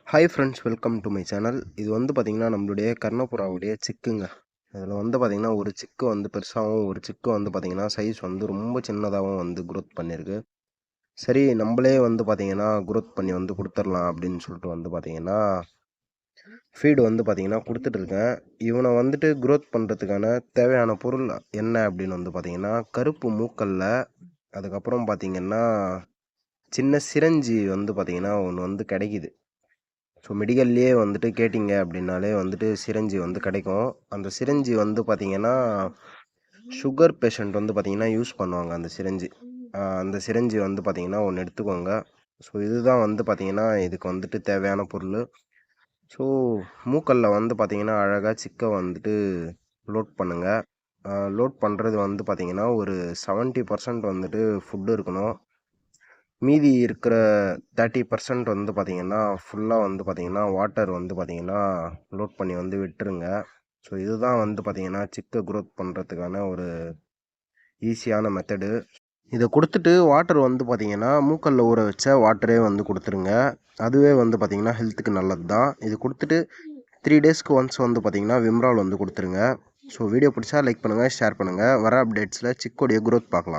Hi friends, welcome to my channel. இது வந்து பார்த்திங்கன்னா நம்மளுடைய கர்ணப்புறாவுடைய சிக்குங்க. அதில் வந்து பார்த்திங்கன்னா ஒரு சிக்கு வந்து பெருசாகவும், ஒரு சிக்கு வந்து பார்த்திங்கன்னா சைஸ் வந்து ரொம்ப சின்னதாகவும் வந்து குரோத் பண்ணியிருக்கு. சரி, நம்மளே வந்து பார்த்திங்கன்னா குரோத் பண்ணி வந்து கொடுத்துடலாம் அப்படின்னு சொல்லிட்டு வந்து பார்த்திங்கன்னா ஃபீடு வந்து பார்த்திங்கன்னா கொடுத்துட்ருக்கேன். இவனை வந்துட்டு குரோத் பண்ணுறதுக்கான தேவையான பொருள் என்ன அப்படின்னு வந்து பார்த்திங்கன்னா கருப்பு மூக்கல்ல, அதுக்கப்புறம் பார்த்திங்கன்னா சின்ன சிரஞ்சி வந்து பார்த்திங்கன்னா ஒன்று வந்து கிடைக்கிது. ஸோ மெடிக்கல்லையே வந்துட்டு கேட்டிங்க அப்படின்னாலே வந்துட்டு சிரஞ்சி வந்து கிடைக்கும். அந்த சிரஞ்சி வந்து பார்த்திங்கன்னா சுகர் பேஷண்ட் வந்து பார்த்திங்கன்னா யூஸ் பண்ணுவாங்க அந்த சிரஞ்சி. அந்த சிரஞ்சி வந்து பார்த்திங்கன்னா ஒன்று எடுத்துக்கோங்க. ஸோ இதுதான் வந்து பார்த்திங்கன்னா இதுக்கு வந்துட்டு தேவையான பொருள். ஸோ மூக்கல்ல வந்து பார்த்திங்கன்னா அழகாக சிக்கை வந்துட்டு லோட் பண்ணுங்கள். லோட் பண்ணுறது வந்து பார்த்திங்கன்னா ஒரு 70% வந்துட்டு ஃபுட்டு இருக்கணும். மீதி இருக்கிற 30% வந்து பார்த்திங்கன்னா ஃபுல்லாக வந்து பார்த்திங்கன்னா வாட்டர் வந்து பார்த்திங்கன்னா லோட் பண்ணி வந்து விட்டுருங்க. ஸோ இதுதான் வந்து பார்த்திங்கன்னா சிக்கை குரோத் பண்ணுறதுக்கான ஒரு ஈஸியான மெத்தடு. இதை கொடுத்துட்டு வாட்டர் வந்து பார்த்திங்கன்னா மூக்கல்ல ஊற வச்ச வாட்டரே வந்து கொடுத்துருங்க. அதுவே வந்து பார்த்திங்கன்னா ஹெல்த்துக்கு நல்லது தான். இது கொடுத்துட்டு 3 டேஸ்க்கு ஒன்ஸ் வந்து பார்த்திங்கன்னா விம்ரால் வந்து கொடுத்துருங்க. ஸோ வீடியோ பிடிச்சா லைக் பண்ணுங்கள், ஷேர் பண்ணுங்கள். வர அப்டேட்ஸில் சிக்கோடைய குரோத் பார்க்கலாம்.